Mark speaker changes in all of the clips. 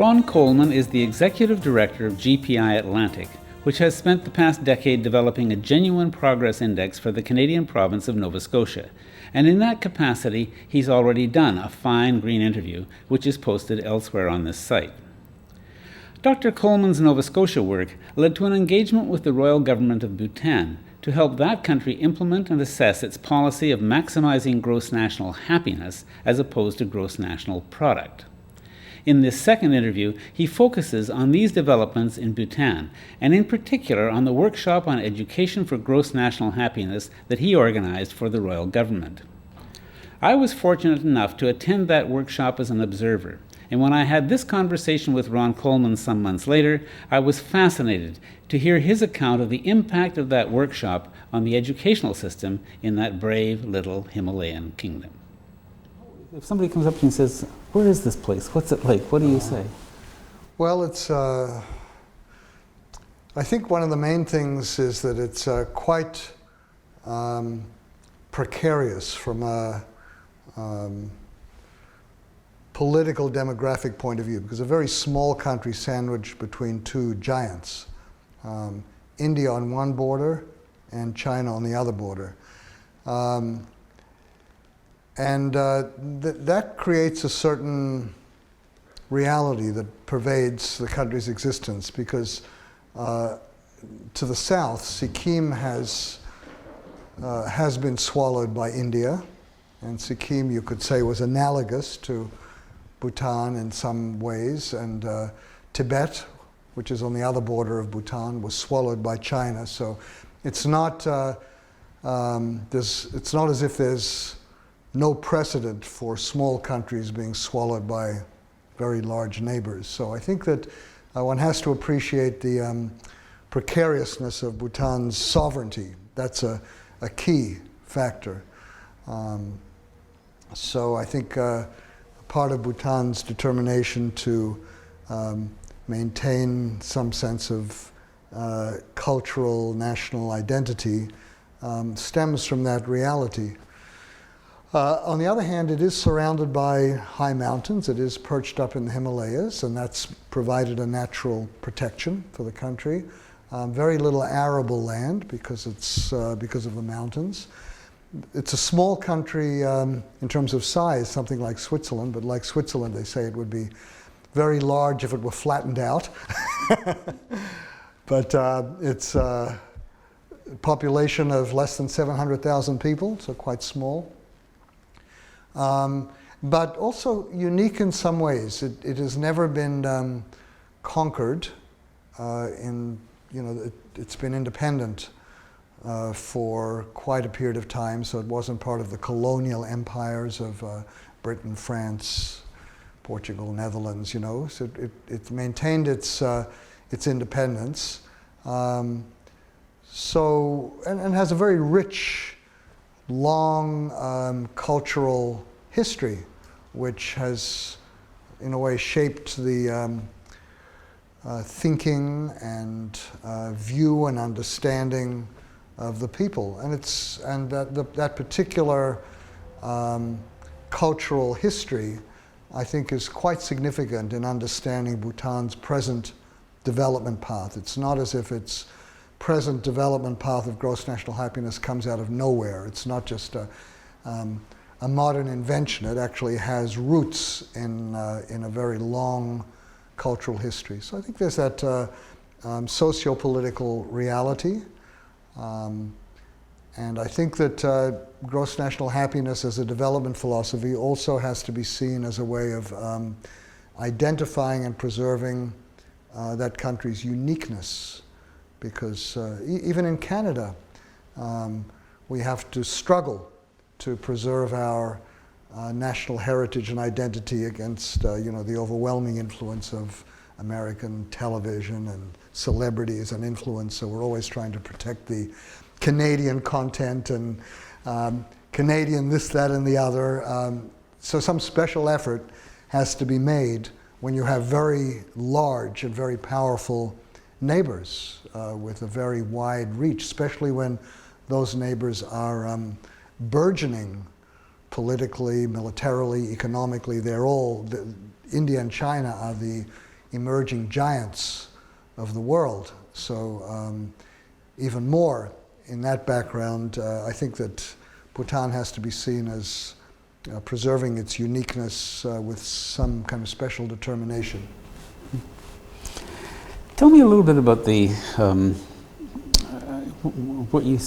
Speaker 1: Ron Colman is the Executive Director of GPI Atlantic, which has spent the past decade developing a genuine progress index for the Canadian province of Nova Scotia. And in that capacity, he's already done a fine green interview, which is posted elsewhere on this site. Dr. Colman's Nova Scotia work led to an engagement with the Royal Government of Bhutan to help that country implement and assess its policy of maximizing gross national happiness as opposed to gross national product. In this second interview, he focuses on these developments in Bhutan, and in particular on the workshop on education for gross national happiness that he organized for the Royal Government. I was fortunate enough to attend that workshop as an observer, and when I had this conversation with Ron Colman some months later, I was fascinated to hear his account of the impact of that workshop on the educational system in that brave little Himalayan kingdom. If somebody comes up to you and says, "Where is this place? What's it like?" What do you say?
Speaker 2: Well, it's, I think one of the main things is that it's quite precarious from a political demographic point of view, because a very small country sandwiched between two giants, India on one border and China on the other border. That creates a certain reality that pervades the country's existence, because to the south, Sikkim has been swallowed by India, and Sikkim, you could say, was analogous to Bhutan in some ways, and Tibet, which is on the other border of Bhutan, was swallowed by China. So it's not it's not as if there's no precedent for small countries being swallowed by very large neighbors. So I think that one has to appreciate the precariousness of Bhutan's sovereignty. That's a key factor. So I think part of Bhutan's determination to maintain some sense of cultural national identity stems from that reality. On the other hand, it is surrounded by high mountains. It is perched up in the Himalayas, and that's provided a natural protection for the country. Very little arable land because of the mountains. It's a small country in terms of size, something like Switzerland, but like Switzerland, they say it would be very large if it were flattened out. But it's a population of less than 700,000 people, so quite small. But also unique in some ways. It has never been conquered. It's been independent for quite a period of time, so it wasn't part of the colonial empires of Britain, France, Portugal, Netherlands. So it maintained its independence. And has a very rich, long cultural history, which has, in a way, shaped the thinking and view and understanding of the people, and that particular cultural history, I think, is quite significant in understanding Bhutan's present development path. It's not as if its present development path of gross national happiness comes out of nowhere. It's not just a modern invention. It actually has roots in a very long cultural history. So I think there's that socio-political reality. And I think that gross national happiness as a development philosophy also has to be seen as a way of identifying and preserving that country's uniqueness. Because even in Canada, we have to struggle to preserve our national heritage and identity against the overwhelming influence of American television and celebrities and influence. So we're always trying to protect the Canadian content and Canadian this, that, and the other. So some special effort has to be made when you have very large and very powerful neighbors with a very wide reach, especially when those neighbors are burgeoning politically, militarily, economically. India and China are the emerging giants of the world. So even more in that background, I think that Bhutan has to be seen as preserving its uniqueness with some kind of special determination.
Speaker 1: Tell me a little bit about the what you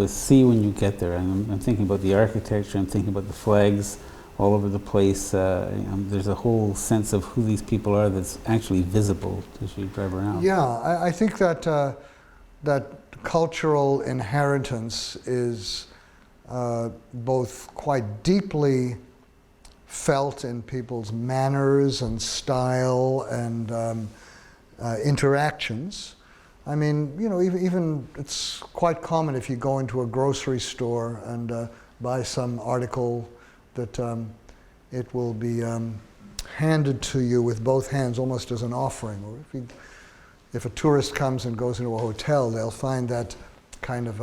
Speaker 1: see when you get there. I'm thinking about the architecture. I'm thinking about the flags all over the place. There's a whole sense of who these people are that's actually visible as you drive around.
Speaker 2: Yeah, I think that that cultural inheritance is both quite deeply felt in people's manners and style and interactions. I mean, you know, even it's quite common if you go into a grocery store and buy some article that it will be handed to you with both hands almost as an offering. Or if a tourist comes and goes into a hotel, they'll find that kind of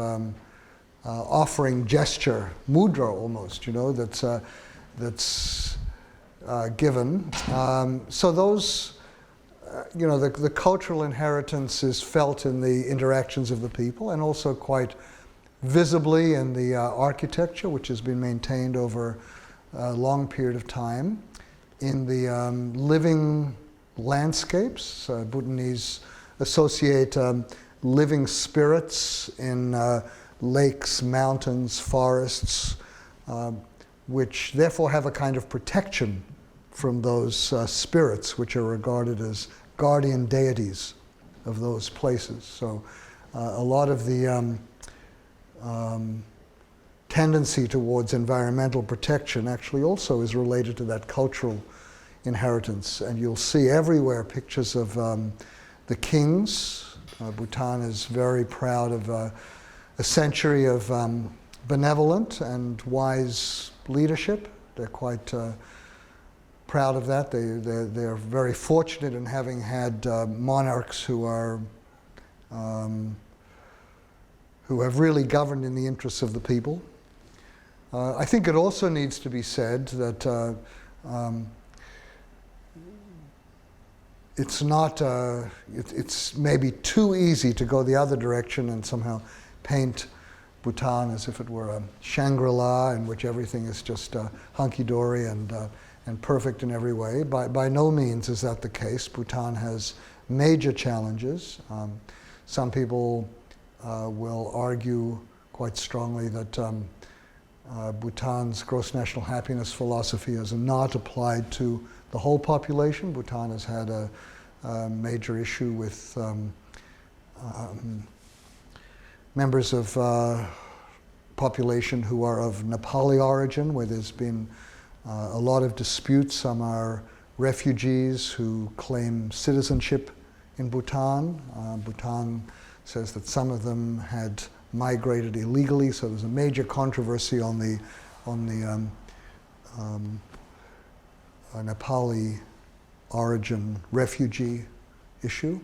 Speaker 2: offering gesture, mudra almost, you know, that's given. So those, you know, the cultural inheritance is felt in the interactions of the people and also quite visibly in the architecture, which has been maintained over a long period of time, in the living landscapes. Bhutanese associate living spirits in lakes, mountains, forests, which therefore have a kind of protection from those spirits, which are regarded as guardian deities of those places. So a lot of the tendency towards environmental protection actually also is related to that cultural inheritance. And you'll see everywhere pictures of the kings. Bhutan is very proud of a century of benevolent and wise leadership. They're quite proud of that. They're very fortunate in having had monarchs who have really governed in the interests of the people. I think it also needs to be said that it's not, it's maybe too easy to go the other direction and somehow paint Bhutan as if it were a Shangri-La in which everything is just hunky-dory and perfect in every way. By no means is that the case. Bhutan has major challenges. Some people will argue quite strongly that Bhutan's gross national happiness philosophy is not applied to the whole population. Bhutan has had a major issue with members of population who are of Nepali origin, where there's been a lot of disputes. Some are refugees who claim citizenship in Bhutan. Bhutan says that some of them had migrated illegally, so there's a major controversy on the Nepali origin refugee issue,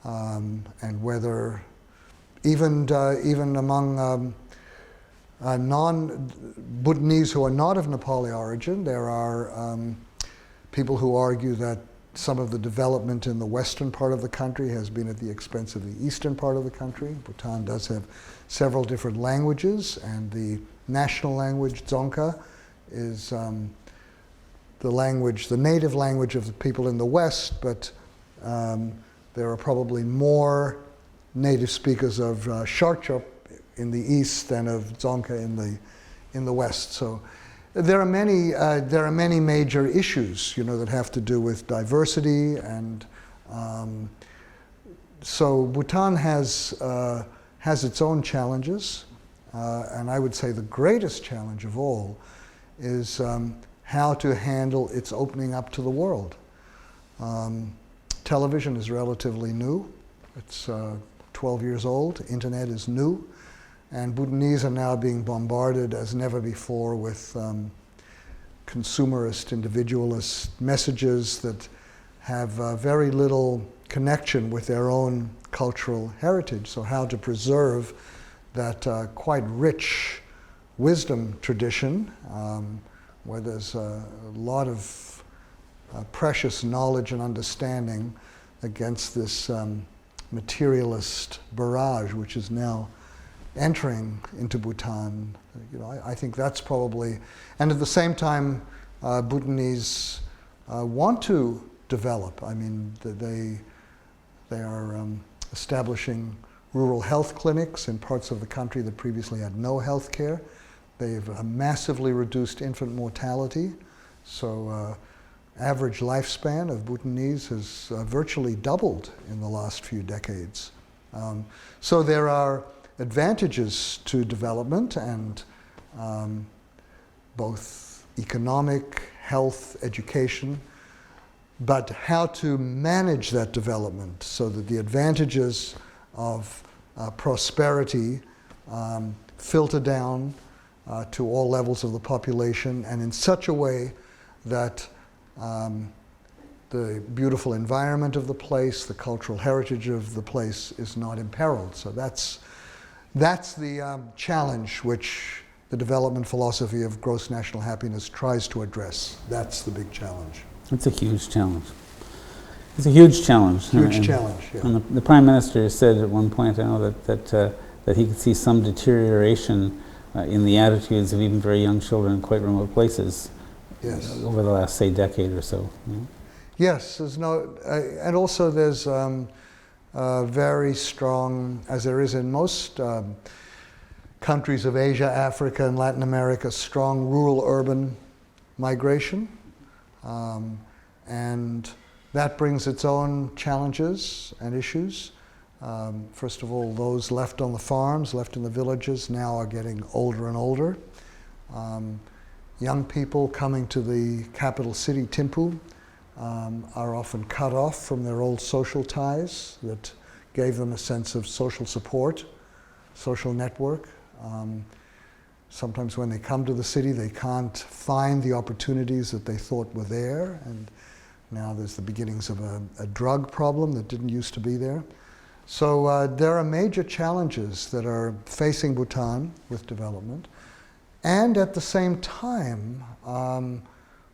Speaker 2: and whether even among non-Bhutanese who are not of Nepali origin, there are people who argue that some of the development in the western part of the country has been at the expense of the eastern part of the country. Bhutan does have several different languages, and the national language, Dzongkha, is the native language of the people in the west, but there are probably more native speakers of Sharchop in the east than of Dzongkha in the west. So there are many major issues, you know, that have to do with diversity, and so Bhutan has its own challenges, and I would say the greatest challenge of all is how to handle its opening up to the world. Television is relatively new. It's 12 years old. Internet is new. And Bhutanese are now being bombarded as never before with consumerist, individualist messages that have very little connection with their own cultural heritage. So how to preserve that quite rich wisdom tradition, where there's a lot of precious knowledge and understanding against this materialist barrage which is now entering into Bhutan. I think that's probably, and at the same time, Bhutanese want to develop. I mean, they are establishing rural health clinics in parts of the country that previously had no health care. They've massively reduced infant mortality. So average lifespan of Bhutanese has virtually doubled in the last few decades. So there are advantages to development and both economic, health, education, but how to manage that development so that the advantages of prosperity filter down to all levels of the population, and in such a way that the beautiful environment of the place, the cultural heritage of the place is not imperiled. So that's the challenge which the development philosophy of gross national happiness tries to address. That's the big challenge.
Speaker 1: It's a huge challenge. It's a huge challenge.
Speaker 2: Huge challenge, yeah.
Speaker 1: And the Prime Minister said at one point, I know, that he could see some deterioration in the attitudes of even very young children in quite remote places.
Speaker 2: Yes.
Speaker 1: Over the last, say, decade or so.
Speaker 2: Yes, there's no, and also there's very strong, as there is in most countries of Asia, Africa, and Latin America, strong rural-urban migration. And that brings its own challenges and issues. First of all, those left on the farms, left in the villages, now are getting older and older. Young people coming to the capital city, Thimphu, are often cut off from their old social ties that gave them a sense of social support, social network. Sometimes when they come to the city, they can't find the opportunities that they thought were there, and now there's the beginnings of a drug problem that didn't used to be there. So there are major challenges that are facing Bhutan with development. And at the same time,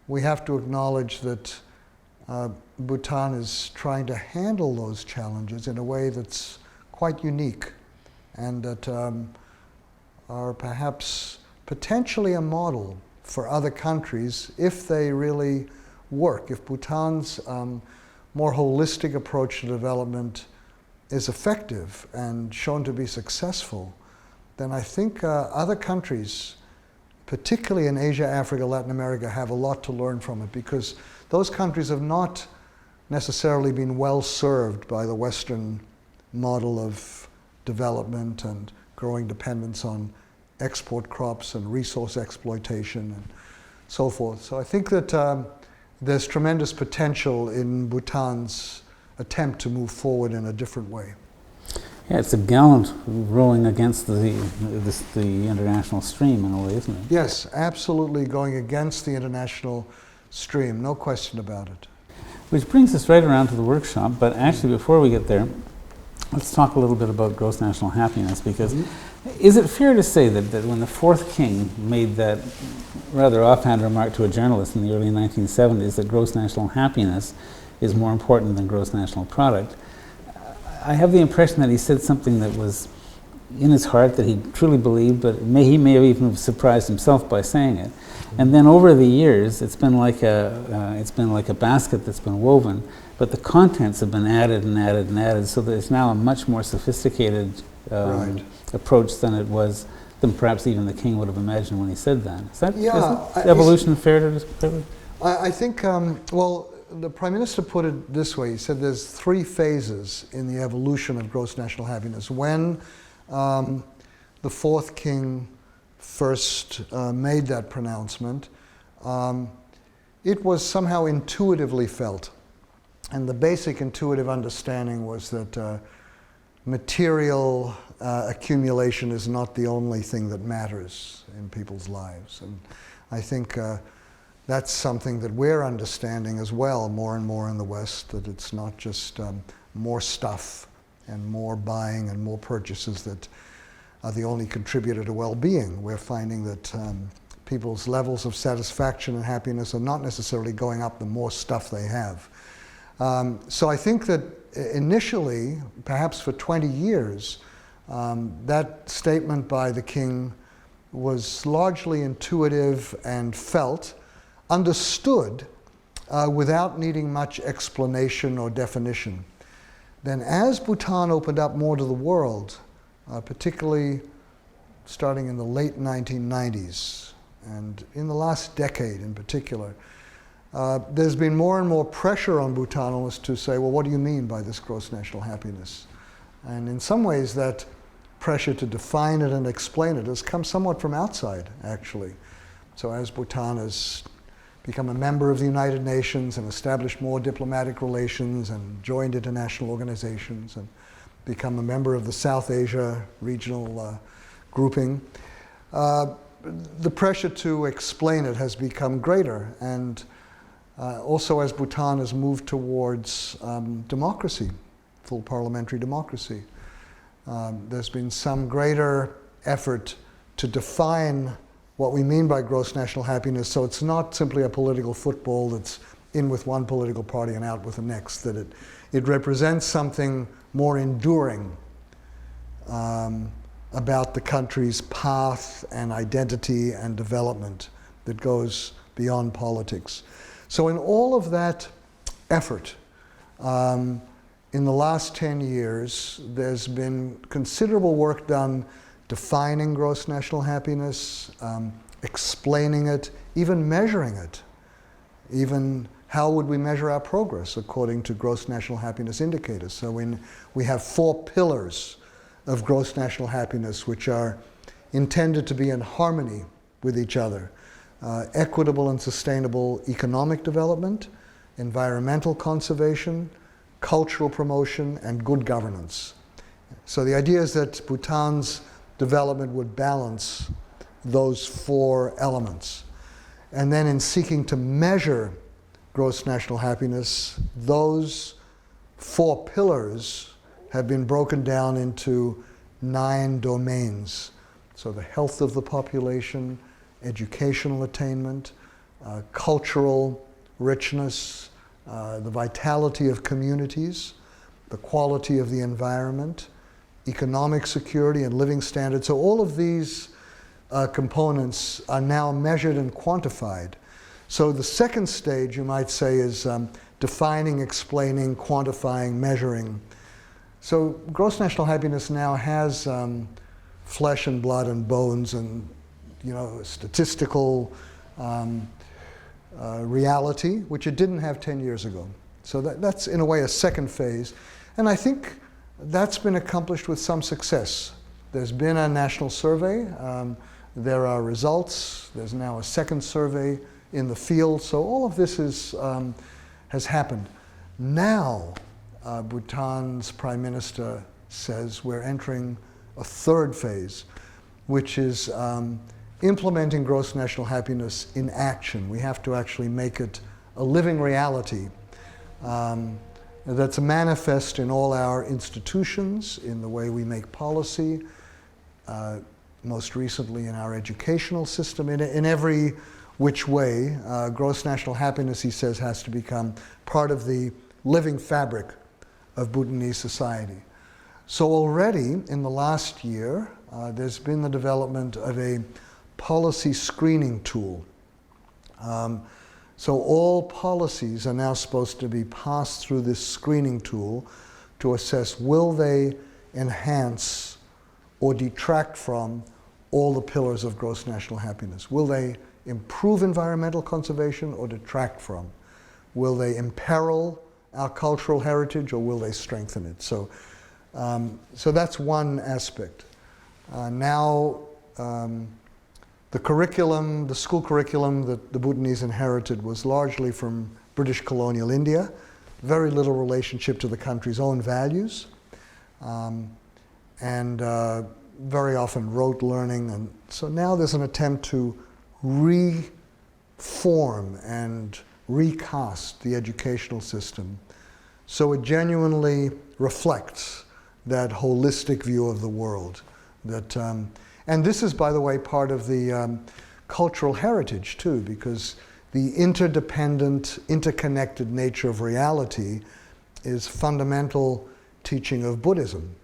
Speaker 2: we have to acknowledge that Bhutan is trying to handle those challenges in a way that's quite unique and that are perhaps potentially a model for other countries if they really work. If Bhutan's more holistic approach to development is effective and shown to be successful, then I think other countries, particularly in Asia, Africa, Latin America, have a lot to learn from it, because those countries have not necessarily been well served by the Western model of development and growing dependence on export crops and resource exploitation and so forth. So I think that there's tremendous potential in Bhutan's attempt to move forward in a different way.
Speaker 1: Yeah, it's a gallant rowing against the international stream in a way, isn't it?
Speaker 2: Yes, absolutely going against the international stream, no question about it.
Speaker 1: Which brings us right around to the workshop, but actually before we get there, let's talk a little bit about gross national happiness, because is it fair to say that when the fourth king made that rather offhand remark to a journalist in the early 1970s that gross national happiness is more important than gross national product, I have the impression that he said something that was in his heart that he truly believed, but he may have even surprised himself by saying it. And then over the years, it's been like a basket that's been woven, but the contents have been added and added and added, so that it's now a much more sophisticated approach than perhaps even the king would have imagined when he said that. Is that evolution fair to describe?
Speaker 2: I think, well, the Prime Minister put it this way. He said there's 3 phases in the evolution of gross national happiness. When the fourth king first made that pronouncement, it was somehow intuitively felt. And the basic intuitive understanding was that material accumulation is not the only thing that matters in people's lives. And I think that's something that we're understanding as well, more and more in the West, that it's not just more stuff and more buying and more purchases that are the only contributor to well-being. We're finding that people's levels of satisfaction and happiness are not necessarily going up the more stuff they have. So I think that initially, perhaps for 20 years, that statement by the king was largely intuitive and felt, understood, without needing much explanation or definition. Then as Bhutan opened up more to the world, particularly starting in the late 1990s, and in the last decade in particular, there's been more and more pressure on Bhutan to say, well, what do you mean by this gross national happiness? And in some ways that pressure to define it and explain it has come somewhat from outside, actually. So as Bhutan has become a member of the United Nations and established more diplomatic relations and joined international organizations and become a member of the South Asia regional grouping, the pressure to explain it has become greater. And also as Bhutan has moved towards democracy, full parliamentary democracy, there's been some greater effort to define what we mean by gross national happiness, so it's not simply a political football that's in with one political party and out with the next, that it represents something more enduring about the country's path and identity and development that goes beyond politics. So in all of that effort, in the last 10 years, there's been considerable work done defining gross national happiness, explaining it, even measuring it. Even how would we measure our progress according to gross national happiness indicators? So we have 4 pillars of gross national happiness which are intended to be in harmony with each other. Equitable and sustainable economic development, environmental conservation, cultural promotion, and good governance. So the idea is that Bhutan's development would balance those 4 elements. And then in seeking to measure gross national happiness, those 4 pillars have been broken down into 9 domains. So the health of the population, educational attainment, cultural richness, the vitality of communities, the quality of the environment, economic security and living standards. So all of these components are now measured and quantified. So the second stage, you might say, is defining, explaining, quantifying, measuring. So gross national happiness now has flesh and blood and bones and, statistical reality, which it didn't have 10 years ago. So that's in a way a second phase. And I think that's been accomplished with some success. There's been a national survey. There are results. There's now a second survey in the field. So all of this has happened. Now, Bhutan's Prime Minister says we're entering a third phase, which is implementing gross national happiness in action. We have to actually make it a living reality that's manifest in all our institutions, in the way we make policy, most recently in our educational system, in every which way. Gross national happiness, he says, has to become part of the living fabric of Bhutanese society. So already in the last year, there's been the development of a policy screening tool. So all policies are now supposed to be passed through this screening tool to assess, will they enhance or detract from all the pillars of gross national happiness? Will they improve environmental conservation or detract from? Will they imperil our cultural heritage or will they strengthen it? So that's one aspect. Now, the curriculum, the school curriculum that the Bhutanese inherited was largely from British colonial India, very little relationship to the country's own values, and very often rote learning. And so now there's an attempt to reform and recast the educational system so it genuinely reflects that holistic view of the world. That, and this is, by the way, part of the cultural heritage too, because the interdependent, interconnected nature of reality is fundamental teaching of Buddhism.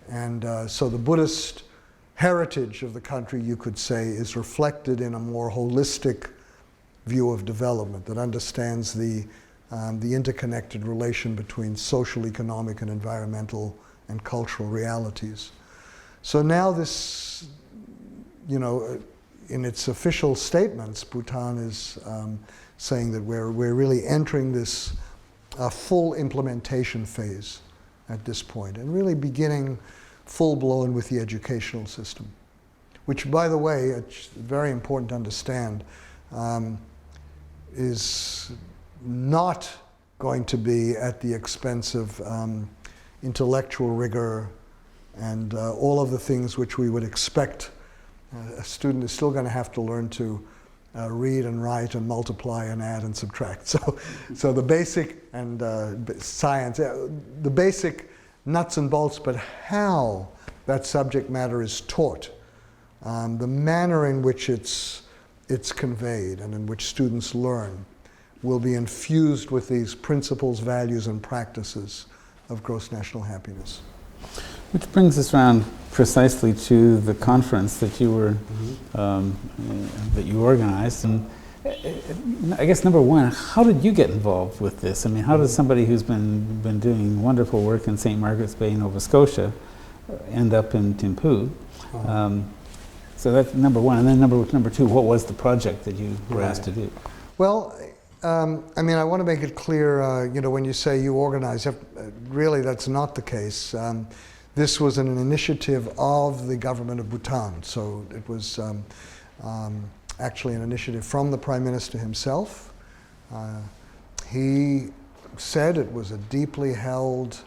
Speaker 2: And so the Buddhist heritage of the country, you could say, is reflected in a more holistic view of development that understands the interconnected relation between social, economic, and environmental and cultural realities. So now this, you know, in its official statements, Bhutan is saying that we're really entering this full implementation phase at this point, and really beginning full-blown with the educational system, which, by the way, it's very important to understand, is not going to be at the expense of intellectual rigor and all of the things which we would expect. A student is still going to have to learn to read and write and multiply and add and subtract. So the basic and science, the basic nuts and bolts, but how that subject matter is taught, the manner in which it's conveyed and in which students learn will be infused with these principles, values, and practices of gross national happiness.
Speaker 1: Which brings us around precisely to the conference that you were that you organized. And I guess number one, how did you get involved with this? I mean, how does somebody who's been doing wonderful work in St. Margaret's Bay, Nova Scotia, end up in Thimphu? So that's number one. And then number two, what was the project that you were asked to do?
Speaker 2: Well, I mean, I want to make it clear, you know, when you say you organize, really that's not the case. This was an initiative of the government of Bhutan. So it was actually an initiative from the Prime Minister himself. He said it was a deeply held,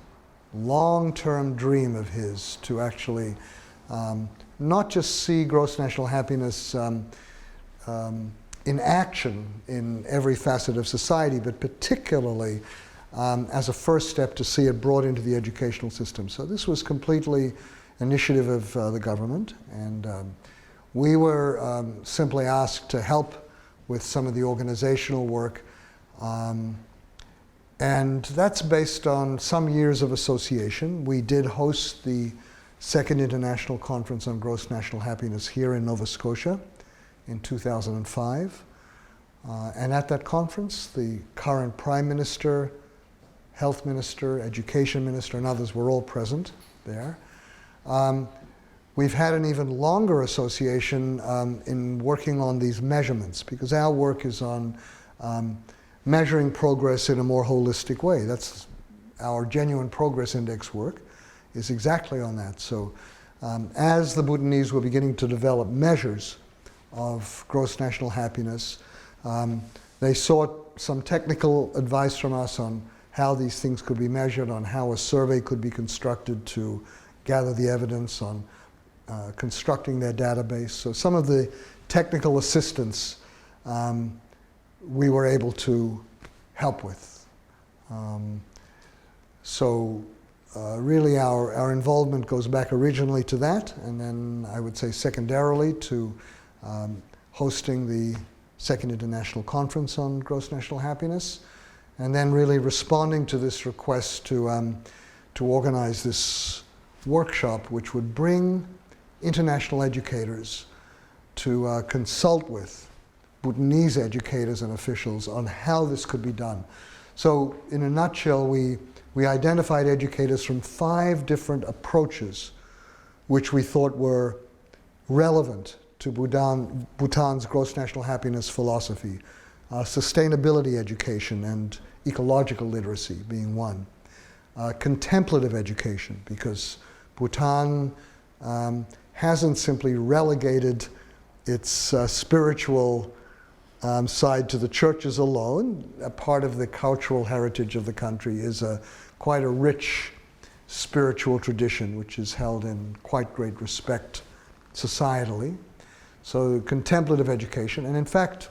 Speaker 2: long-term dream of his to actually not just see gross national happiness in action in every facet of society, but particularly as a first step to see it brought into the educational system. So this was completely initiative of the government, and we were simply asked to help with some of the organizational work, and that's based on some years of association. We did host the Second International Conference on Gross National Happiness here in Nova Scotia in 2005. And at that conference, the current Prime Minister, Health Minister, Education Minister, and others were all present there. We've had an even longer association in working on these measurements, because our work is on measuring progress in a more holistic way. That's our Genuine Progress Index work is exactly on that. So as the Bhutanese were beginning to develop measures of gross national happiness, they sought some technical advice from us on how these things could be measured, on how a survey could be constructed to gather the evidence, on constructing their database. So some of the technical assistance we were able to help with. Really our involvement goes back originally to that, and then I would say secondarily to hosting the Second International Conference on Gross National Happiness, and then really responding to this request to organize this workshop which would bring international educators to consult with Bhutanese educators and officials on how this could be done. So in a nutshell, we identified educators from 5 different approaches which we thought were relevant to Bhutan's gross national happiness philosophy. Sustainability education and ecological literacy being one. Contemplative education, because Bhutan hasn't simply relegated its spiritual side to the churches alone. A part of the cultural heritage of the country is quite a rich spiritual tradition which is held in quite great respect societally. So contemplative education, and in fact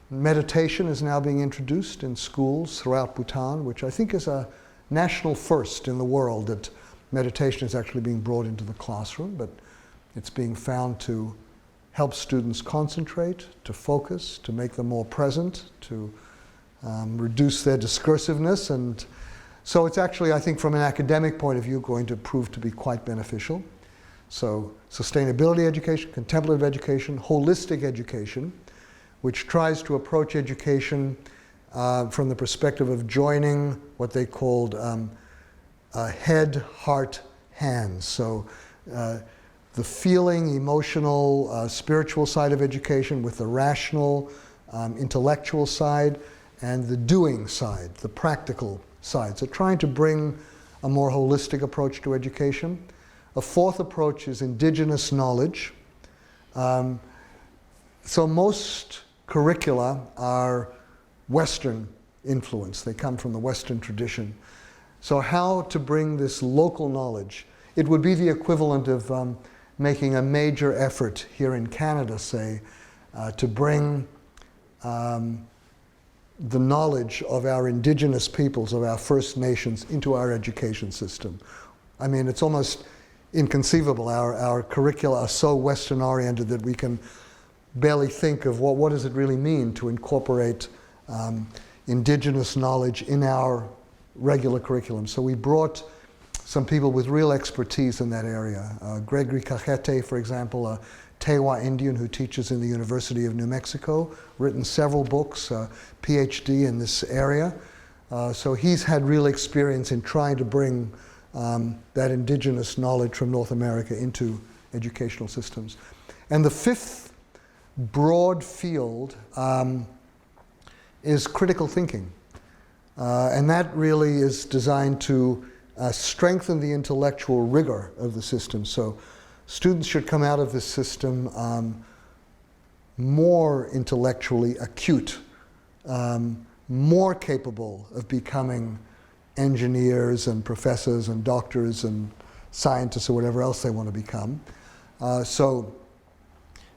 Speaker 2: meditation is now being introduced in schools throughout Bhutan, which I think is a national first in the world, that meditation is actually being brought into the classroom, but it's being found to help students concentrate, to focus, to make them more present, to reduce their discursiveness. And so it's actually, I think, from an academic point of view, going to prove to be quite beneficial. So sustainability education, contemplative education, holistic education, which tries to approach education from the perspective of joining what they called head, heart, hands. So the feeling, emotional, spiritual side of education with the rational, intellectual side, and the doing side, the practical side. So trying to bring a more holistic approach to education. A fourth approach is indigenous knowledge. So most curricula are Western influence. They come from the Western tradition. So how to bring this local knowledge? It would be the equivalent of making a major effort here in Canada, say, to bring the knowledge of our indigenous peoples, of our First Nations, into our education system. I mean, it's almost inconceivable. Our curricula are so Western oriented that we can barely think of what does it really mean to incorporate indigenous knowledge in our regular curriculum. So we brought some people with real expertise in that area. Gregory Cajete, for example, a Tewa Indian who teaches in the University of New Mexico, written several books, PhD in this area. So he's had real experience in trying to bring that indigenous knowledge from North America into educational systems. And the fifth broad field is critical thinking. And that really is designed to strengthen the intellectual rigor of the system. So students should come out of this system more intellectually acute, more capable of becoming engineers and professors and doctors and scientists or whatever else they want to become. So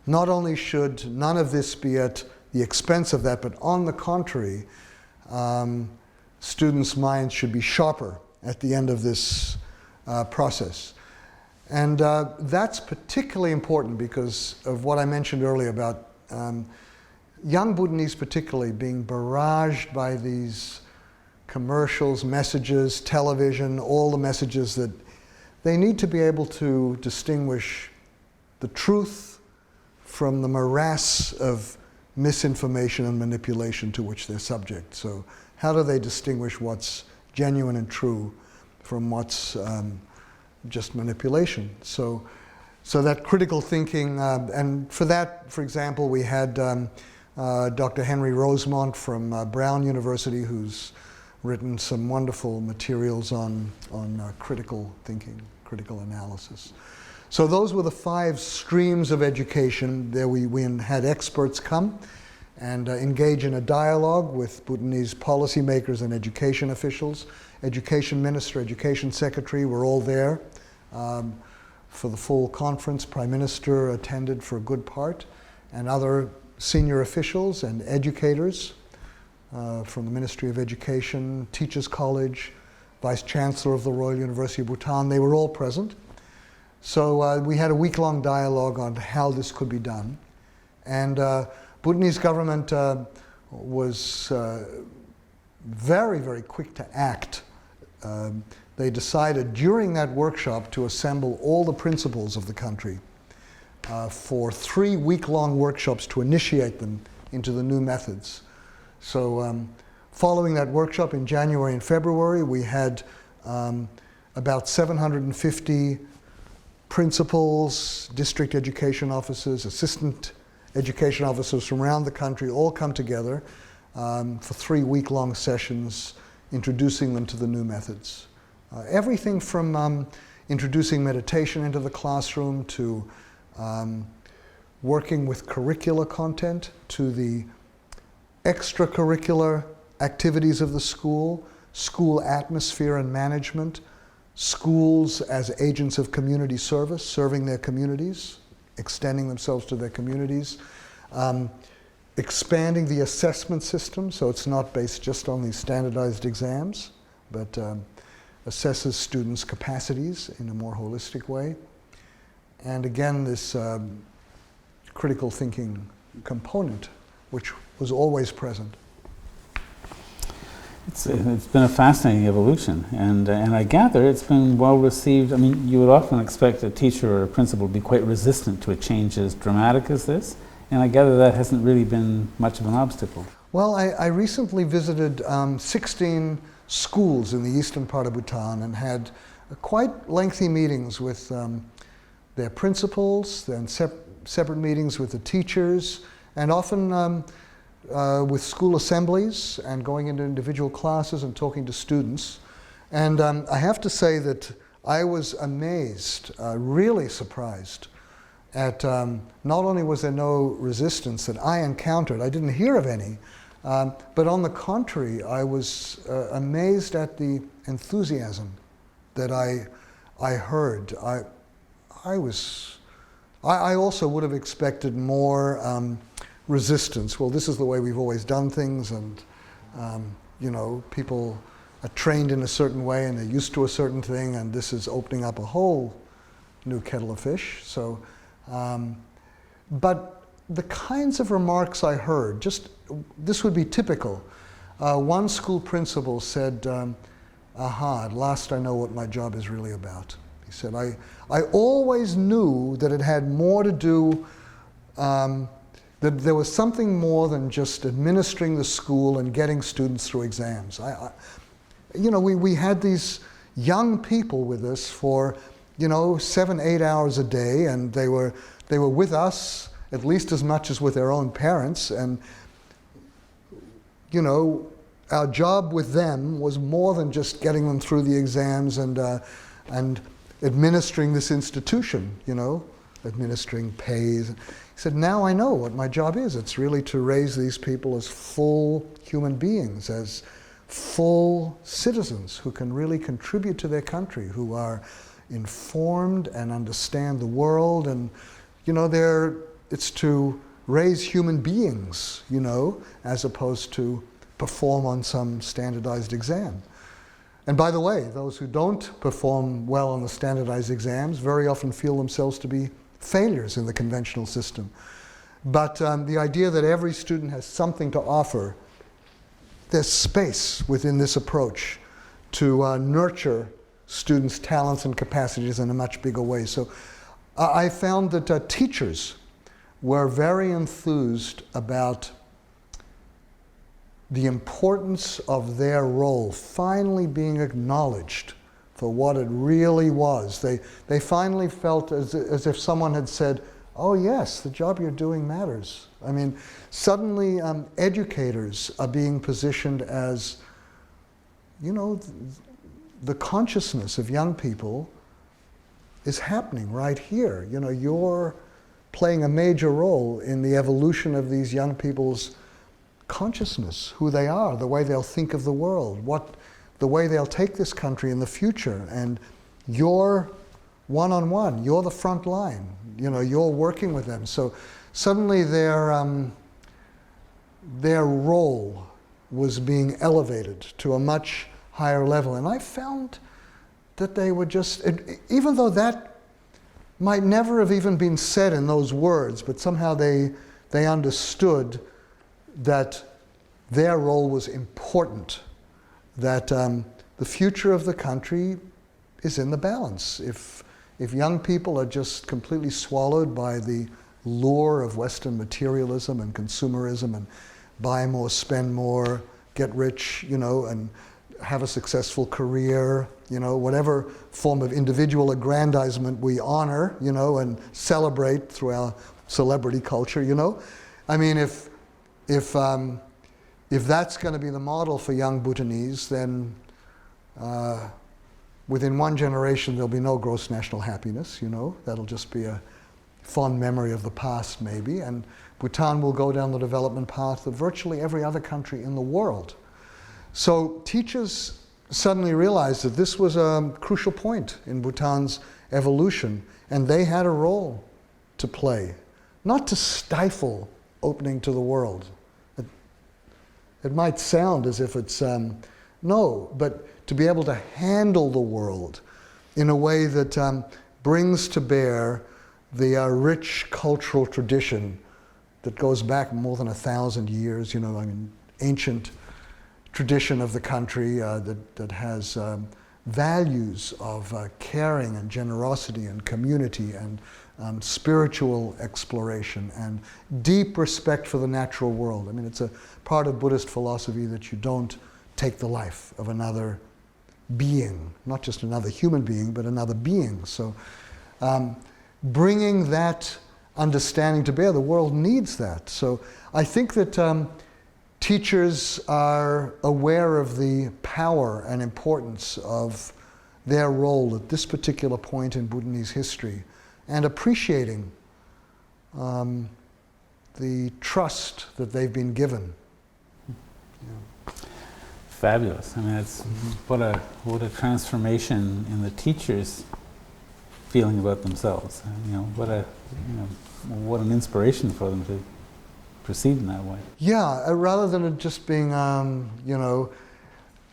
Speaker 2: not only should none of this be at the expense of that, but on the contrary, students' minds should be sharper at the end of this process. And that's particularly important because of what I mentioned earlier about young Bhutanese particularly being barraged by these commercials, messages, television, all the messages that they need to be able to distinguish the truth from the morass of misinformation and manipulation to which they're subject. So how do they distinguish what's genuine and true from what's just manipulation? So that critical thinking, and for that, for example, we had Dr. Henry Rosemont from Brown University, who's written some wonderful materials on critical thinking, critical analysis. So those were the 5 streams of education. There we had experts come and engage in a dialogue with Bhutanese policymakers and education officials. Education minister, education secretary were all there for the full conference. Prime Minister attended for a good part, and other senior officials and educators from the Ministry of Education, Teachers College, Vice Chancellor of the Royal University of Bhutan. They were all present. So we had a week-long dialogue on how this could be done. And Bhutanese government was very, very quick to act. They decided during that workshop to assemble all the principals of the country for 3 week-long workshops to initiate them into the new methods. So following that workshop in January and February, we had about 750 principals, district education officers, assistant education officers from around the country all come together for 3 week-long sessions introducing them to the new methods. Everything from introducing meditation into the classroom to working with curricula content to the extracurricular activities of the school, school atmosphere and management, schools as agents of community service, serving their communities, extending themselves to their communities, expanding the assessment system so it's not based just on these standardized exams, but assesses students' capacities in a more holistic way. And again, this critical thinking component, which was always present.
Speaker 1: It's been a fascinating evolution, and I gather it's been well received. I mean, you would often expect a teacher or a principal to be quite resistant to a change as dramatic as this, and I gather that hasn't really been much of an obstacle.
Speaker 2: Well, I recently visited 16 schools in the eastern part of Bhutan and had quite lengthy meetings with their principals, then separate meetings with the teachers, and often with school assemblies and going into individual classes and talking to students. And I have to say that I was amazed, really surprised at not only was there no resistance that I encountered, I didn't hear of any, but on the contrary, I was amazed at the enthusiasm that I heard. I also would have expected more resistance. Well, this is the way we've always done things, and you know, people are trained in a certain way and they're used to a certain thing, and this is opening up a whole new kettle of fish. So, but the kinds of remarks I heard, just this would be typical. One school principal said, aha, at last I know what my job is really about. He said, I always knew that it had more to do, that there was something more than just administering the school and getting students through exams. You know, we had these young people with us for, you know, 7-8 hours a day, and they were with us at least as much as with their own parents, and you know, our job with them was more than just getting them through the exams and administering this institution, you know, administering pays. He said, now I know what my job is. It's really to raise these people as full human beings, as full citizens who can really contribute to their country, who are informed and understand the world, and you know, it's to raise human beings, you know, as opposed to perform on some standardized exam. And by the way, those who don't perform well on the standardized exams very often feel themselves to be failures in the conventional system. But the idea that every student has something to offer, there's space within this approach to nurture students' talents and capacities in a much bigger way. So I found that teachers were very enthused about the importance of their role finally being acknowledged for what it really was. They finally felt as if someone had said, oh yes, the job you're doing matters. I mean, suddenly educators are being positioned as, you know, the consciousness of young people is happening right here. You know, you're playing a major role in the evolution of these young people's consciousness, who they are, the way they'll think of the world, the way they'll take this country in the future. And you're one-on-one, you're the front line, you know, you're working with them. So suddenly their role was being elevated to a much higher level. And I found that they were just, even though that might never have even been said in those words, but somehow they understood that their role was important, that the future of the country is in the balance. If young people are just completely swallowed by the lure of Western materialism and consumerism and buy more, spend more, get rich, you know, and have a successful career, you know, whatever form of individual aggrandizement we honor, you know, and celebrate through our celebrity culture, you know. I mean, if that's going to be the model for young Bhutanese, then within one generation there'll be no gross national happiness, you know. That'll just be a fond memory of the past, maybe, and Bhutan will go down the development path of virtually every other country in the world. So teachers suddenly realized that this was a crucial point in Bhutan's evolution, and they had a role to play, not to stifle opening to the world. It might sound as if it's, no, but to be able to handle the world in a way that brings to bear the rich cultural tradition that goes back more than 1,000 years, you know, I mean, ancient tradition of the country that has values of caring and generosity and community and spiritual exploration and deep respect for the natural world. I mean, it's a part of Buddhist philosophy that you don't take the life of another being, not just another human being, but another being. So bringing that understanding to bear, the world needs that. So I think that teachers are aware of the power and importance of their role at this particular point in Bhutanese history and appreciating the trust that they've been given. Yeah.
Speaker 1: Fabulous. I mean, it's what a transformation in the teachers' feeling about themselves. You know, what an inspiration for them to proceed in that way.
Speaker 2: Yeah, rather than it just being, you know,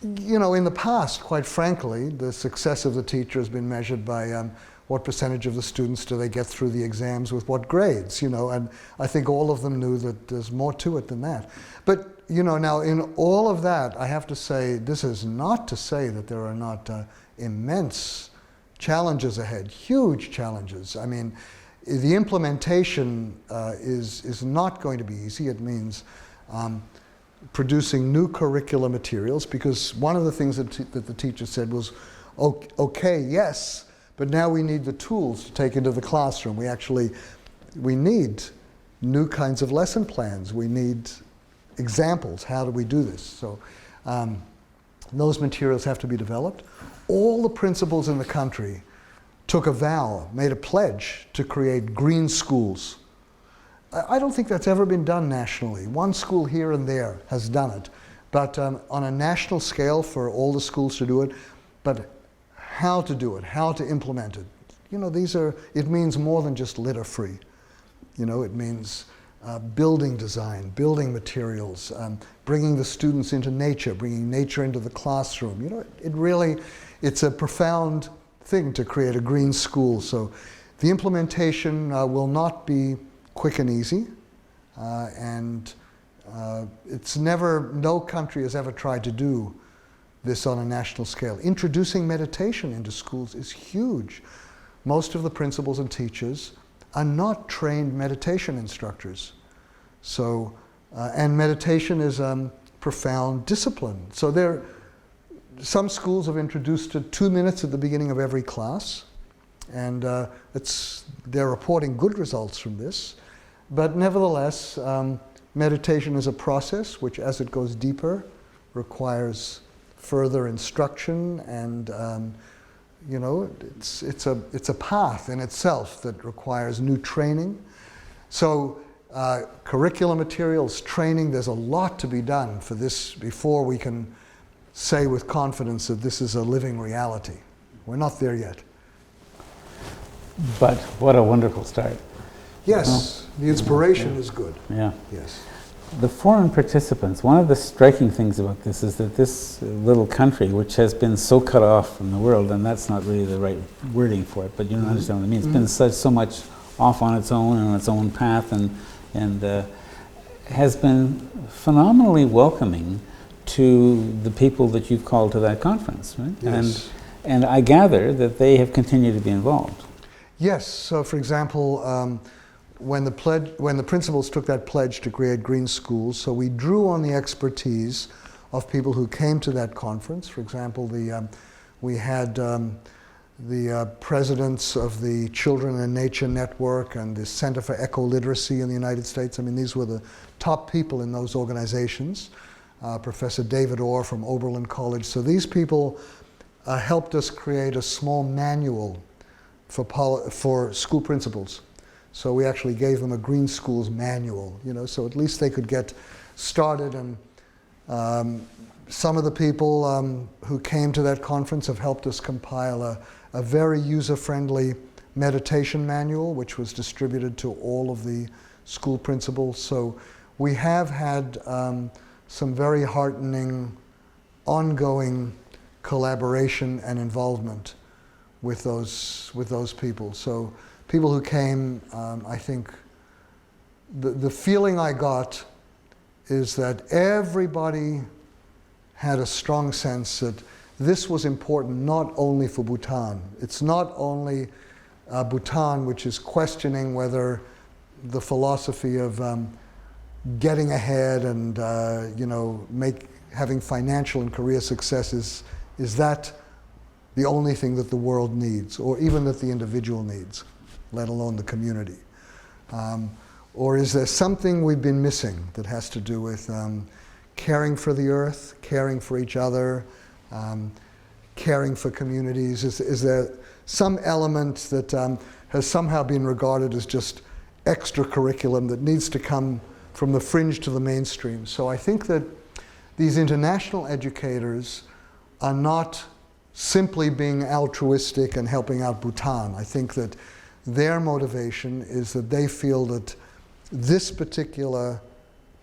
Speaker 2: in the past, quite frankly, the success of the teacher has been measured by what percentage of the students do they get through the exams with what grades, you know, and I think all of them knew that there's more to it than that. But, you know, now in all of that, I have to say, this is not to say that there are not immense challenges ahead, huge challenges. I mean, the implementation is not going to be easy. It means producing new curricular materials, because one of the things that the teacher said was, okay, yes, but now we need the tools to take into the classroom. We need new kinds of lesson plans. We need examples. How do we do this? So those materials have to be developed. All the principals in the country took a vow, made a pledge to create green schools. I don't think that's ever been done nationally. One school here and there has done it, but on a national scale for all the schools to do it, but how to do it, how to implement it. You know, it means more than just litter-free. You know, it means building design, building materials, bringing the students into nature, bringing nature into the classroom. You know, it's a profound thing to create a green school. So the implementation will not be quick and easy, and no country has ever tried to do this on a national scale. Introducing meditation into schools is huge. Most of the principals and teachers are not trained meditation instructors. So, and meditation is profound discipline. So some schools have introduced it 2 minutes at the beginning of every class, and they're reporting good results from this. But nevertheless, meditation is a process which, as it goes deeper, requires further instruction, and you know, it's a path in itself that requires new training. So curriculum materials, training, there's a lot to be done for this before we can say with confidence that this is a living reality. We're not there yet.
Speaker 1: But what a wonderful start.
Speaker 2: Yes, the inspiration is good.
Speaker 1: Yeah.
Speaker 2: Yes.
Speaker 1: The foreign participants, one of the striking things about this is that this little country, which has been so cut off from the world, and that's not really the right wording for it, but you don't understand what I mean. It's been so much off on its own and on its own path, and has been phenomenally welcoming to the people that you've called to that conference, right?
Speaker 2: Yes.
Speaker 1: And I gather that they have continued to be involved.
Speaker 2: Yes. So, for example, when the principals took that pledge to create green schools, so we drew on the expertise of people who came to that conference. For example, we had the presidents of the Children and Nature Network and the Center for Eco-Literacy in the United States. I mean, these were the top people in those organizations. Professor David Orr from Oberlin College. So these people helped us create a small manual for school principals. So we actually gave them a Green Schools manual, you know, so at least they could get started. And some of the people who came to that conference have helped us compile a very user-friendly meditation manual, which was distributed to all of the school principals. So we have had some very heartening, ongoing collaboration and involvement with those people. So people who came, I think the feeling I got is that everybody had a strong sense that this was important not only for Bhutan. It's not only Bhutan which is questioning whether the philosophy of getting ahead and having financial and career successes, is that the only thing that the world needs, or even that the individual needs, let alone the community? Or is there something we've been missing that has to do with caring for the earth, caring for each other, caring for communities? Is there some element that has somehow been regarded as just extra curriculum that needs to come from the fringe to the mainstream? So I think that these international educators are not simply being altruistic and helping out Bhutan. I think that their motivation is that they feel that this particular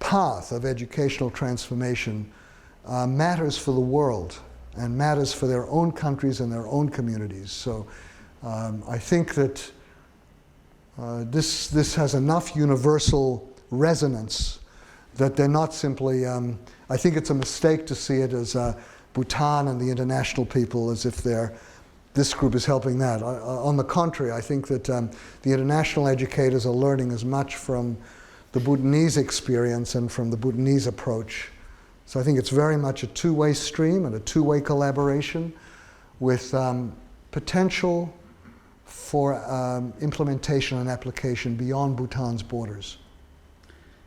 Speaker 2: path of educational transformation matters for the world and matters for their own countries and their own communities. So I think that this has enough universal resonance that they're not simply, I think it's a mistake to see it as Bhutan and the international people as if this group is helping that. On the contrary, I think that the international educators are learning as much from the Bhutanese experience and from the Bhutanese approach. So I think it's very much a two-way stream and a two-way collaboration with potential for implementation and application beyond Bhutan's borders.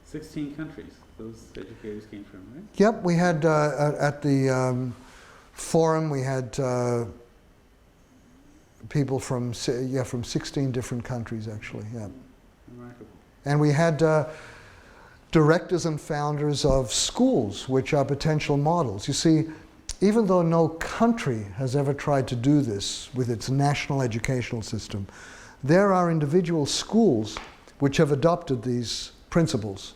Speaker 1: 16 countries those educators came from, right?
Speaker 2: Yep, we had at the forum, we had people from 16 different countries, actually. Yeah.
Speaker 1: Remarkable.
Speaker 2: And we had directors and founders of schools, which are potential models. You see, even though no country has ever tried to do this with its national educational system, there are individual schools which have adopted these principles.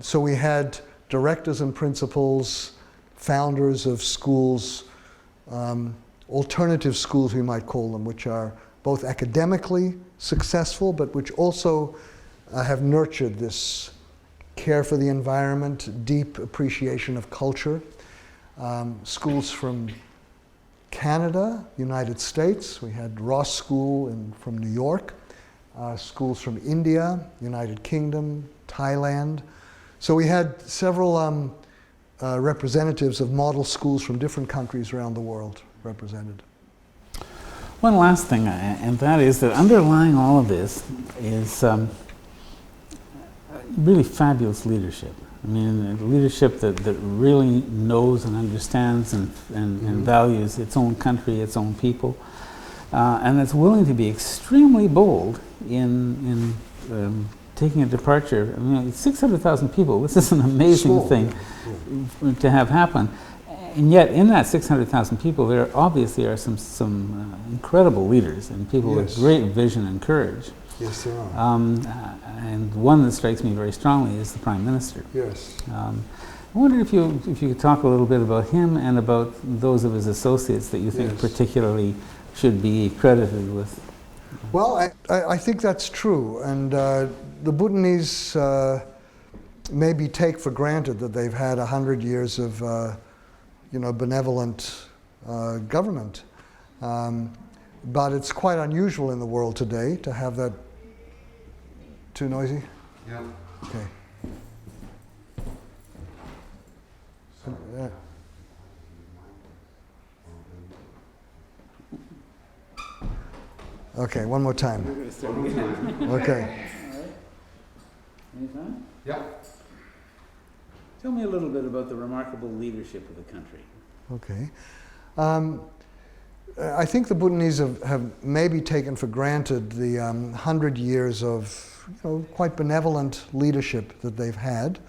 Speaker 2: So we had directors and principals, founders of schools, alternative schools we might call them, which are both academically successful, but which also have nurtured this care for the environment, deep appreciation of culture. Schools from Canada, United States, we had Ross School from New York, schools from India, United Kingdom, Thailand. So we had several representatives of model schools from different countries around the world represented.
Speaker 1: One last thing, and that is that underlying all of this is really fabulous leadership. I mean, leadership that really knows and understands and values its own country, its own people, and that's willing to be extremely bold in taking a departure. I mean, 600,000 people, this is an amazing thing to have happen. And yet, in that 600,000 people, there obviously are some incredible leaders and people with great vision and courage.
Speaker 2: Yes, there are.
Speaker 1: And one that strikes me very strongly is the Prime Minister.
Speaker 2: Yes.
Speaker 1: I wonder if you could talk a little bit about him and about those of his associates that you think particularly should be credited with.
Speaker 2: Well, I think that's true. And the Bhutanese maybe take for granted that they've had 100 years of benevolent government. But it's quite unusual in the world today to have that. Too noisy?
Speaker 3: Yeah.
Speaker 2: Okay. Okay, one more time. Okay.
Speaker 1: Anytime?
Speaker 3: Yeah.
Speaker 1: Tell me a little bit about the remarkable leadership of the country.
Speaker 2: Okay. I think the Bhutanese have maybe taken for granted the 100 years of quite benevolent leadership that they've had.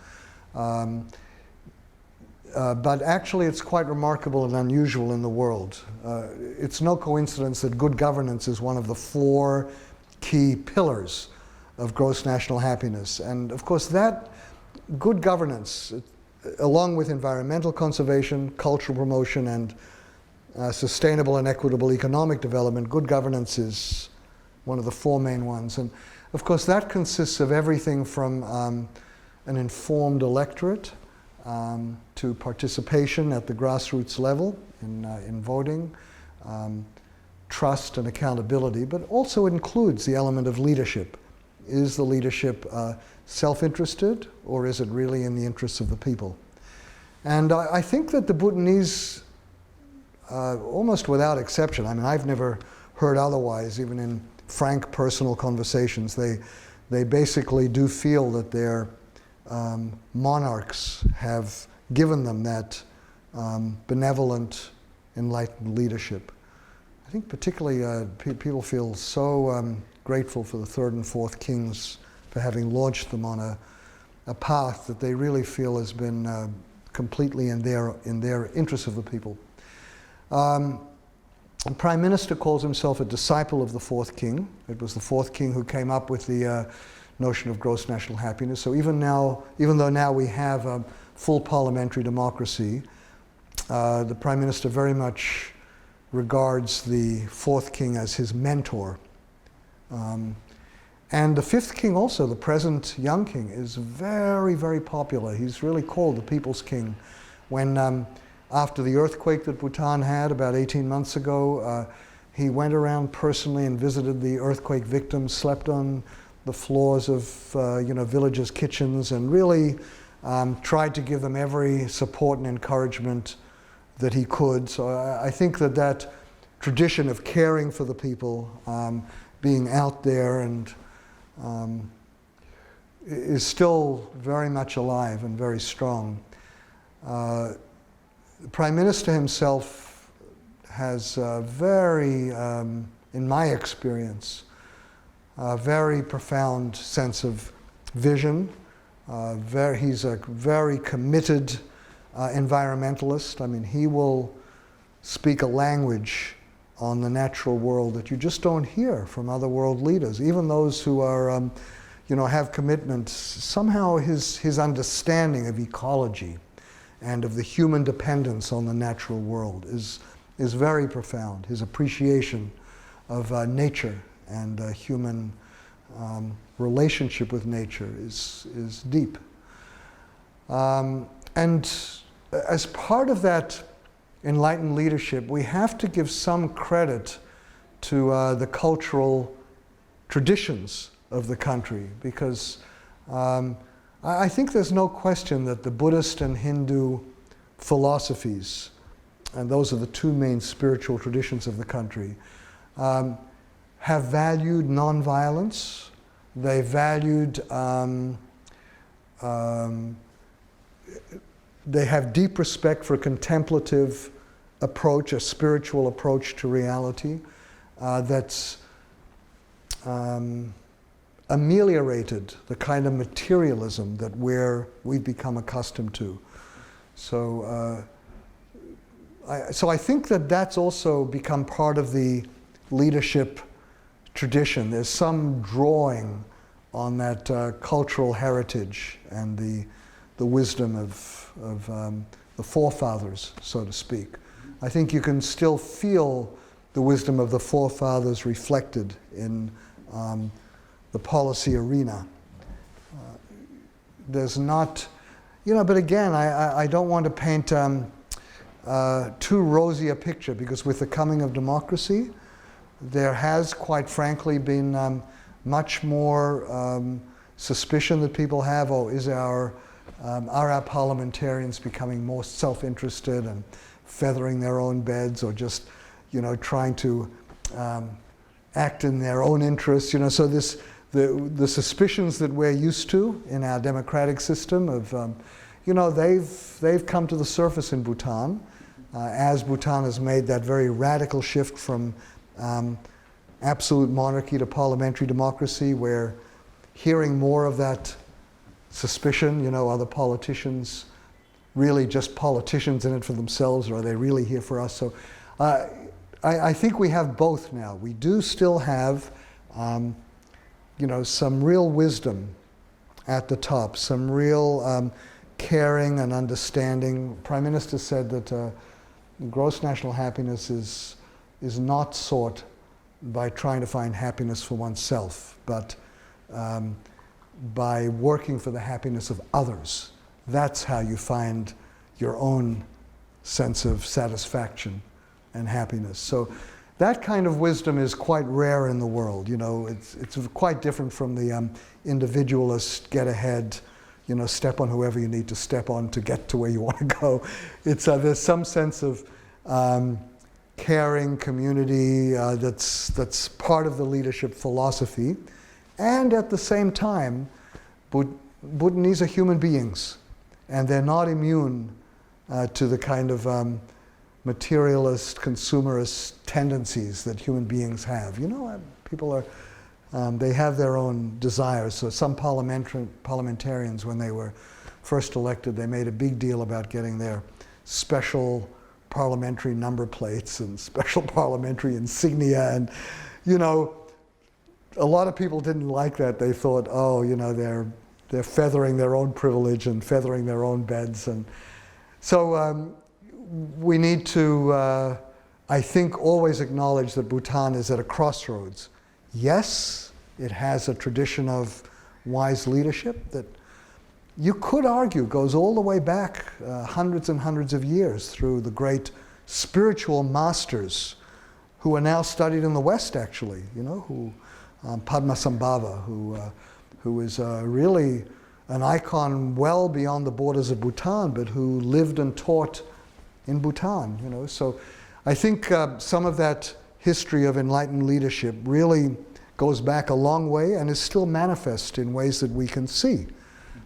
Speaker 2: But actually it's quite remarkable and unusual in the world. It's no coincidence that good governance is one of the 4 key pillars of gross national happiness. And of course that good governance, along with environmental conservation, cultural promotion, and sustainable and equitable economic development, good governance is one of the four main ones. And of course that consists of everything from an informed electorate to participation at the grassroots level in voting, trust and accountability, but also includes the element of leadership. Is the leadership self-interested, or is it really in the interests of the people? And I think that the Bhutanese, almost without exception, I mean, I've never heard otherwise, even in frank personal conversations, they basically do feel that their monarchs have given them that benevolent, enlightened leadership. I think particularly people feel so grateful for the third and fourth kings for having launched them on a path that they really feel has been completely in their interest of the people. The Prime Minister calls himself a disciple of the fourth king. It was the fourth king who came up with the notion of gross national happiness. So even though now we have a full parliamentary democracy, the Prime Minister very much regards the fourth king as his mentor. And the fifth king also, the present young king, is very, very popular. He's really called the people's king. When after the earthquake that Bhutan had about 18 months ago, he went around personally and visited the earthquake victims, slept on the floors of villagers' kitchens, and really tried to give them every support and encouragement that he could. So I think that tradition of caring for the people, being out there, and is still very much alive and very strong. The Prime Minister himself has very, in my experience, a very profound sense of vision. He's a very committed environmentalist. I mean, he will speak a language on the natural world that you just don't hear from other world leaders. Even those who are, have commitments, somehow his understanding of ecology and of the human dependence on the natural world is very profound. His appreciation of nature and human relationship with nature is deep. And as part of that enlightened leadership, we have to give some credit to the cultural traditions of the country, because I think there's no question that the Buddhist and Hindu philosophies, and those are the two main spiritual traditions of the country, have valued nonviolence. They valued, they have deep respect for a contemplative approach, a spiritual approach to reality that's ameliorated the kind of materialism that we've become accustomed to. So I think that's also become part of the leadership tradition. There's some drawing on that cultural heritage and the wisdom of the forefathers, so to speak. I think you can still feel the wisdom of the forefathers reflected in the policy arena. There's not, but again, I don't want to paint too rosy a picture, because with the coming of democracy, there has, quite frankly, been much more suspicion that people have, are our parliamentarians becoming more self-interested and feathering their own beds, or just, trying to act in their own interests? So the suspicions that we're used to in our democratic system of, they've come to the surface in Bhutan, as Bhutan has made that very radical shift from absolute monarchy to parliamentary democracy. We're hearing more of that suspicion, are the politicians really just politicians in it for themselves, or are they really here for us? So I think we have both now. We do still have some real wisdom at the top, some real caring and understanding. Prime Minister said that gross national happiness is not sought by trying to find happiness for oneself, but by working for the happiness of others. That's how you find your own sense of satisfaction and happiness. So that kind of wisdom is quite rare in the world. You know, it's quite different from the individualist, get ahead, you know, step on whoever you need to step on to get to where you want to go. It's there's some sense of caring community that's part of the leadership philosophy, and at the same time, Bhutanese are human beings, and they're not immune to the kind of materialist, consumerist tendencies that human beings have. You know, people are, they have their own desires. So some parliamentarians, when they were first elected, they made a big deal about getting their special parliamentary number plates and special parliamentary insignia, and, you know, a lot of people didn't like that. They thought, oh, you know, they're feathering their own privilege and feathering their own beds. And so we need to, I think, always acknowledge that Bhutan is at a crossroads. Yes, it has a tradition of wise leadership that you could argue goes all the way back hundreds and hundreds of years through the great spiritual masters who are now studied in the West, actually, you know, who Padmasambhava, who is really an icon well beyond the borders of Bhutan, but who lived and taught in Bhutan, you know. So I think some of that history of enlightened leadership really goes back a long way and is still manifest in ways that we can see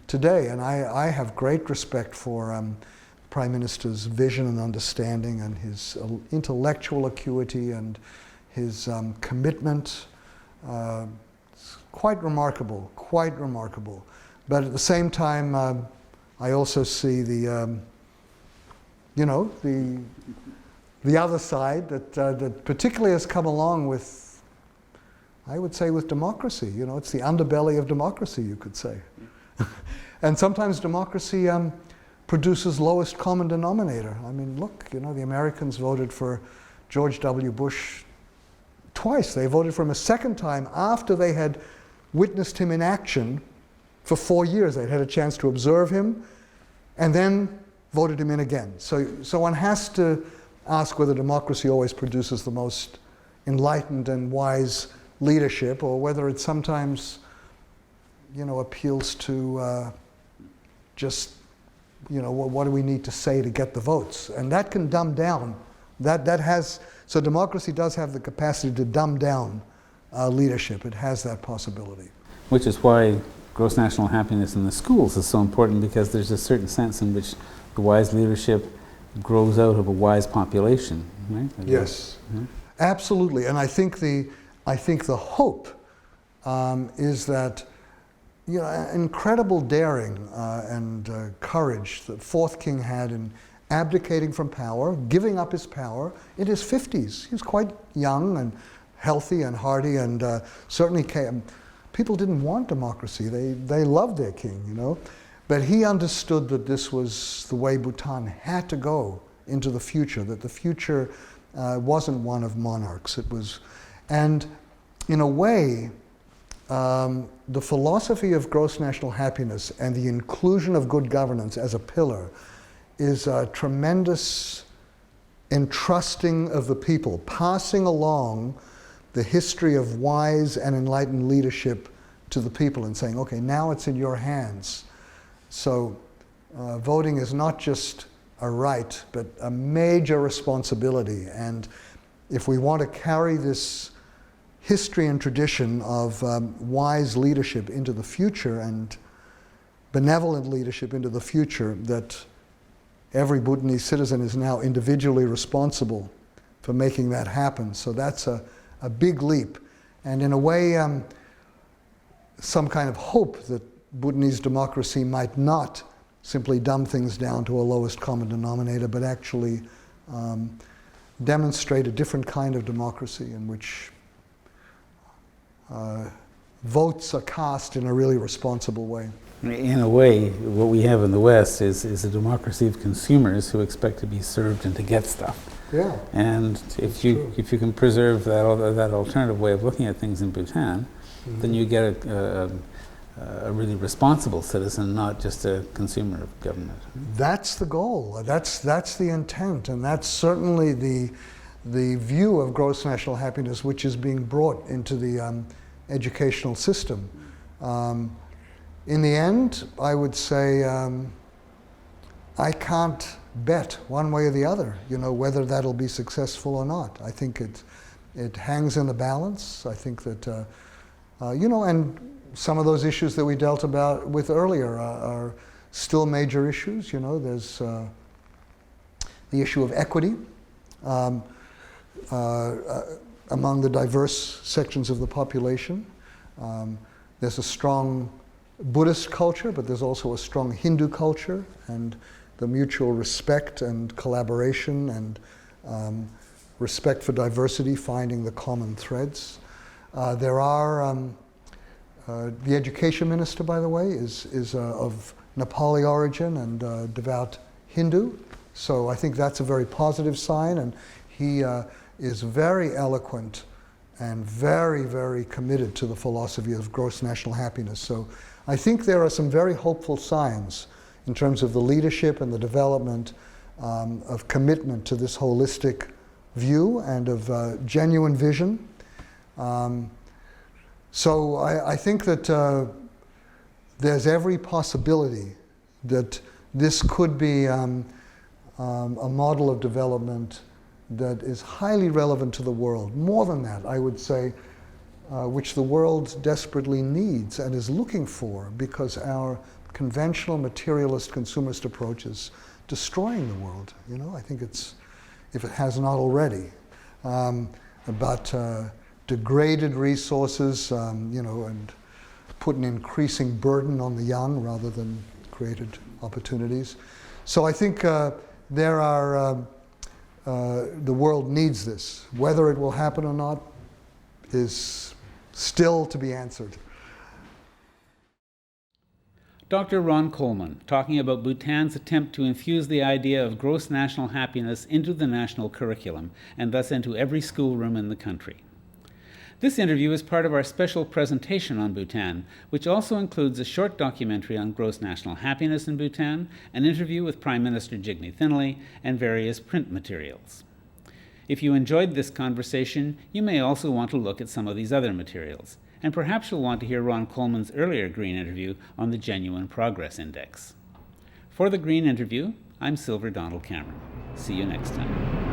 Speaker 2: today. And I have great respect for Prime Minister's vision and understanding, and his intellectual acuity and his commitment. It's quite remarkable, quite remarkable. But at the same time, I also see the, you know, the other side that particularly has come along with, I would say, with democracy. You know, it's the underbelly of democracy, you could say. And sometimes democracy produces lowest common denominator. I mean, look, you know, the Americans voted for George W. Bush twice. They voted for him a second time after they had witnessed him in action for 4 years. They'd had a chance to observe him and then voted him in again. So one has to ask whether democracy always produces the most enlightened and wise leadership, or whether it sometimes, you know, appeals to just, you know, what do we need to say to get the votes? And that can dumb down. So democracy does have the capacity to dumb down leadership. It has that possibility.
Speaker 1: Which is why gross national happiness in the schools is so important, because there's a certain sense in which the wise leadership grows out of a wise population, right?
Speaker 2: Yes, absolutely. And I think the hope is that, you know, incredible daring and courage that Fourth King had in abdicating from power, giving up his power in his 50s. He was quite young and healthy and hearty, and certainly people didn't want democracy. They loved their king, you know. But he understood that this was the way Bhutan had to go into the future, that the future wasn't one of monarchs. It was, and in a way, the philosophy of gross national happiness and the inclusion of good governance as a pillar is a tremendous entrusting of the people, passing along the history of wise and enlightened leadership to the people and saying, okay, now it's in your hands. So voting is not just a right, but a major responsibility. And if we want to carry this history and tradition of wise leadership into the future and benevolent leadership into the future, that every Bhutanese citizen is now individually responsible for making that happen. So that's a big leap. And in a way, some kind of hope that Bhutanese democracy might not simply dumb things down to a lowest common denominator, but actually demonstrate a different kind of democracy in which votes are cast in a really responsible way.
Speaker 1: In a way, what we have in the West is a democracy of consumers who expect to be served and to get stuff.
Speaker 2: Yeah.
Speaker 1: And if you can preserve that alternative way of looking at things in Bhutan, then you get a really responsible citizen, not just a consumer of government.
Speaker 2: That's the goal. That's the intent, and that's certainly the view of gross national happiness which is being brought into the educational system. In the end, I would say I can't bet one way or the other, whether that'll be successful or not. I think it hangs in the balance. I think that, and some of those issues that we dealt with earlier are still major issues. There's the issue of equity among the diverse sections of the population. There's a strong Buddhist culture, but there's also a strong Hindu culture, and the mutual respect and collaboration and respect for diversity, finding the common threads. There are the education minister, by the way, is of Nepali origin and devout Hindu. So I think that's a very positive sign, and he is very eloquent and very, very committed to the philosophy of gross national happiness. So I think there are some very hopeful signs in terms of the leadership and the development of commitment to this holistic view and of genuine vision. So I think that there's every possibility that this could be a model of development that is highly relevant to the world. More than that, I would say, which the world desperately needs and is looking for, because our conventional materialist consumerist approach is destroying the world. I think it's, if it has not already, about degraded resources, and put an increasing burden on the young rather than created opportunities. So I think there are, the world needs this. Whether it will happen or not is still to be answered.
Speaker 1: Dr. Ron Colman, talking about Bhutan's attempt to infuse the idea of gross national happiness into the national curriculum, and thus into every schoolroom in the country. This interview is part of our special presentation on Bhutan, which also includes a short documentary on gross national happiness in Bhutan, an interview with Prime Minister Jigme Thinley, and various print materials. If you enjoyed this conversation, you may also want to look at some of these other materials, and perhaps you'll want to hear Ron Colman's earlier Green interview on the Genuine Progress Index. For the Green interview, I'm Silver Donald Cameron. See you next time.